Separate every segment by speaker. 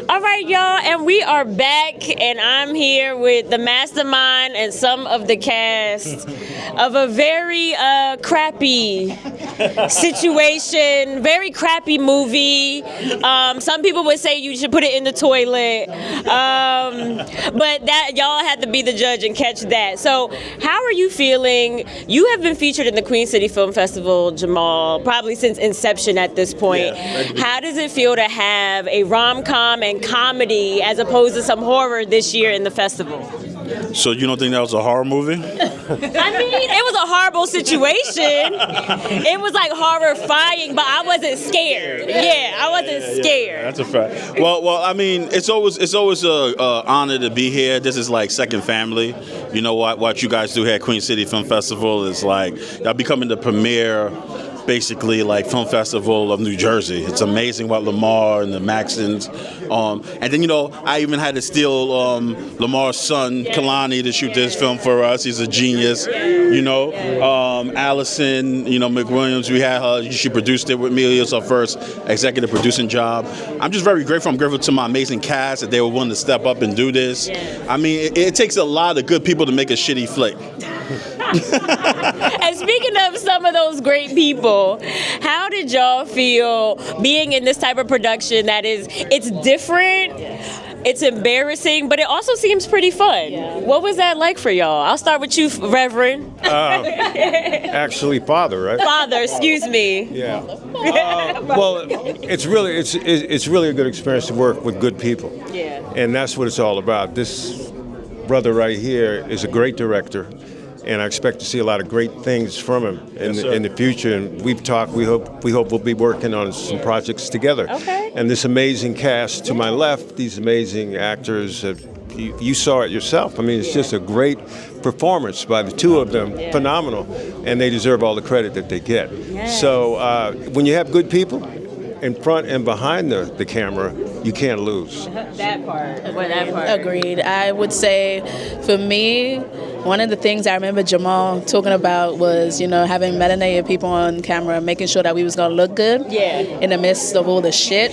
Speaker 1: All right, y'all, and we are back, and I'm here with the mastermind and some of the cast of a very crappy situation, very crappy movie. Some people would say you should put it in the toilet, but that y'all had to be the judge and catch that. So, how are you feeling? You have been featured in the Queen City Film Festival, Jamal, probably since inception at this point.
Speaker 2: Yeah,
Speaker 1: how does it feel to have a rom-com and comedy as opposed to some horror this year in the festival?
Speaker 2: So you don't think that was a horror movie?
Speaker 1: I mean, it was a horrible situation. It was like horrifying, but I wasn't scared. Yeah, I wasn't scared.
Speaker 2: That's a fact. Well, I mean, it's always a honor to be here. This is like second family. You know what you guys do here at Queen City Film Festival is like y'all becoming the premier, basically like film festival of New Jersey. It's amazing what Lamar and the Maxons, and then I even had to steal Lamar's son Kalani to shoot this film for us. He's a genius, Allison, McWilliams. We had her. She produced it with me. It was her first executive producing job. I'm just very grateful. I'm grateful to my amazing cast that they were willing to step up and do this. I mean, it takes a lot of good people to make a shitty flick.
Speaker 1: And speaking of some of those great people, how did y'all feel being in this type of production it's different, it's embarrassing, but it also seems pretty fun? What was that like for y'all? I'll start with you, Reverend.
Speaker 3: Actually, father, right?
Speaker 1: Father, excuse me.
Speaker 3: Yeah. Well, it's really a good experience to work with good people.
Speaker 1: Yeah.
Speaker 3: And that's what it's all about. This brother right here is a great director. And I expect to see a lot of great things from him in the future. And we've talked. We hope we'll be working on some projects together.
Speaker 1: Okay.
Speaker 3: And this amazing cast to my left, these amazing actors. You saw it yourself. I mean, it's just a great performance by the two of them. Phenomenal, and they deserve all the credit that they get.
Speaker 1: Yes.
Speaker 3: So when you have good people in front and behind the camera, you can't lose.
Speaker 1: That part.
Speaker 4: Agreed. I would say, for me, one of the things I remember Jamal talking about was, having melanated people on camera, making sure that we was gonna look good in the midst of all the shit.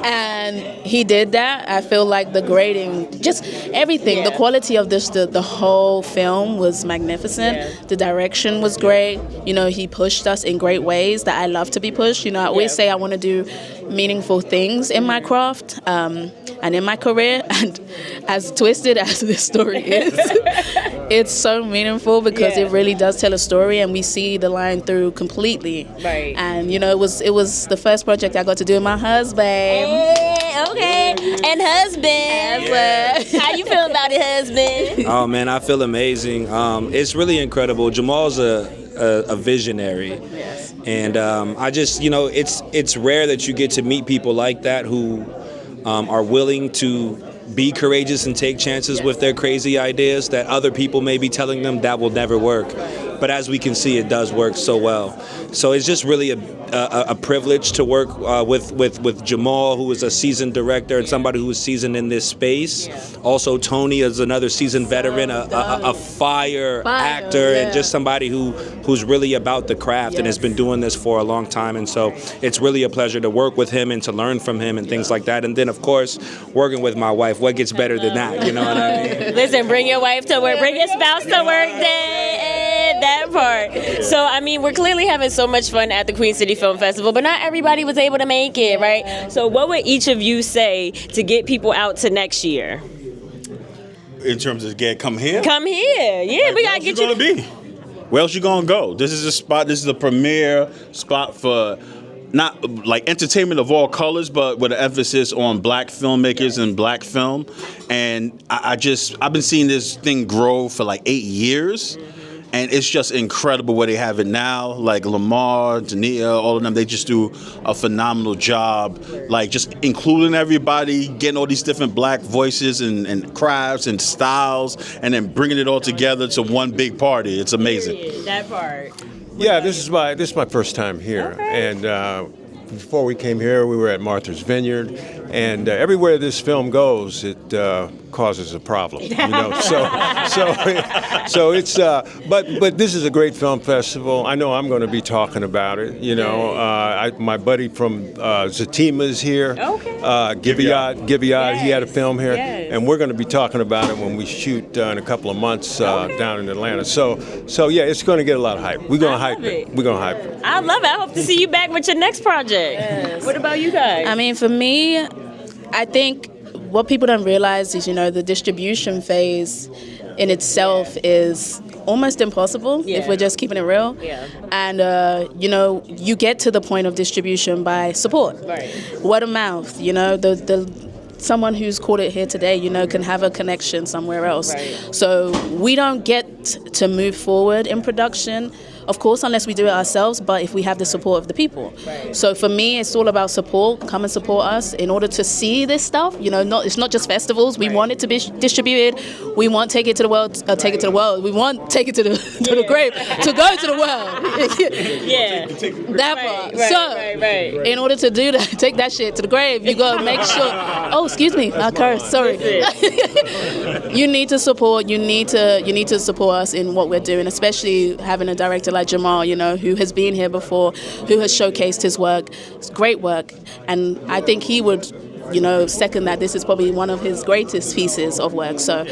Speaker 4: And he did that. I feel like the grading, just everything, the quality of this, the whole film was magnificent.
Speaker 1: Yeah.
Speaker 4: The direction was great. He pushed us in great ways that I love to be pushed. I always say I want to do meaningful things in my craft and in my career. And as twisted as this story is, it's so meaningful because it really does tell a story, and we see the line through completely.
Speaker 1: Right.
Speaker 4: And it was the first project I got to do with my husband.
Speaker 1: Hey, okay. And husband. How you feel about it, husband?
Speaker 5: Oh man, I feel amazing. It's really incredible. Jamal's a visionary.
Speaker 1: Yes.
Speaker 5: And I just, it's rare that you get to meet people like that who are willing to be courageous and take chances with their crazy ideas that other people may be telling them that will never work. But as we can see, it does work so well. So it's just really a privilege to work with Jamal, who is a seasoned director and somebody who is seasoned in this space. Also, Tony is another seasoned veteran, a fire actor, and just somebody who's really about the craft and has been doing this for a long time. And so it's really a pleasure to work with him and to learn from him and things like that. And then, of course, working with my wife. What gets better than that? You know what I mean?
Speaker 1: Listen, bring your wife to work, bring your spouse to work day. That part. So, I mean, we're clearly having so much fun at the Queen City Film Festival, but not everybody was able to make it, right? So what would each of you say to get people out to next year?
Speaker 2: In terms of come here?
Speaker 1: Come here. Yeah, we got to get you.
Speaker 2: Where else you gonna be? Where else you gonna go? This is a spot. This is the premier spot for not like entertainment of all colors, but with an emphasis on black filmmakers and black film. And I've been seeing this thing grow for like 8 years. And it's just incredible where they have it now. Like Lamar, Dania, all of them, they just do a phenomenal job. Like just including everybody, getting all these different black voices and crafts and styles, and then bringing it all together to one big party. It's amazing.
Speaker 1: That part.
Speaker 3: Yeah, this is my first time here, and before we came here, we were at Martha's Vineyard, and everywhere this film goes, it causes a problem. You know, so it's. But this is a great film festival. I know I'm going to be talking about it. You know, my buddy from Zatima is here.
Speaker 1: Okay.
Speaker 3: Giviad, he had a film here,
Speaker 1: Yes.
Speaker 3: and we're going to be talking about it when we shoot in a couple of months down in Atlanta. So yeah, it's going to get a lot of hype. We're going to hype it. We're going to hype it.
Speaker 1: I love it. I hope to see you back with your next project.
Speaker 4: Yes.
Speaker 1: What about you guys?
Speaker 4: I mean, for me, I think what people don't realize is, you know, the distribution phase in itself is almost impossible if we're just keeping it real.
Speaker 1: Yeah.
Speaker 4: And, you know, you get to the point of distribution by support.
Speaker 1: Right.
Speaker 4: Word of mouth, you know, someone who's caught it here today, you know, can have a connection somewhere else.
Speaker 1: Right.
Speaker 4: So we don't get to move forward in production, of course, unless we do it ourselves, but if we have the support of the people.
Speaker 1: Right.
Speaker 4: So for me, it's all about support. Come and support us in order to see this stuff. You know, it's not just festivals. We want it to be distributed. We want take it to the world. Take it to the world. We want take it to the grave. To go to the world.
Speaker 1: Yeah.
Speaker 4: That part. So in order to do that, take that shit to the grave. You gotta make sure. Oh, excuse me. I cursed. Sorry. You need to support. You need to support us in what we're doing, especially having a director like Jamal, you know, who has been here before, who has showcased his work. It's great work, and I think he would, you know, second that this is probably one of his greatest pieces of work. So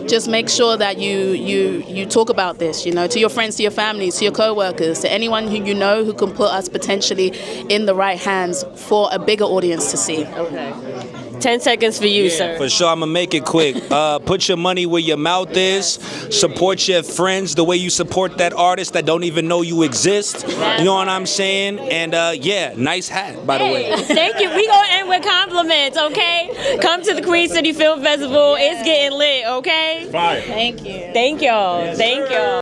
Speaker 4: just make sure that you talk about this, you know, to your friends, to your families, to your co-workers, to anyone who you know who can put us potentially in the right hands for a bigger audience to see.
Speaker 1: Okay. 10 seconds for you, sir.
Speaker 5: For sure, I'm gonna make it quick. Put your money where your mouth is. Support your friends the way you support that artist that don't even know you exist. You know what I'm saying? And yeah, nice hat, by the way.
Speaker 1: Thank you. We gonna end with compliments, okay? Come to the Queen City Film Festival. It's getting lit, okay?
Speaker 2: Fire.
Speaker 4: Thank you.
Speaker 1: Thank y'all. Thank y'all.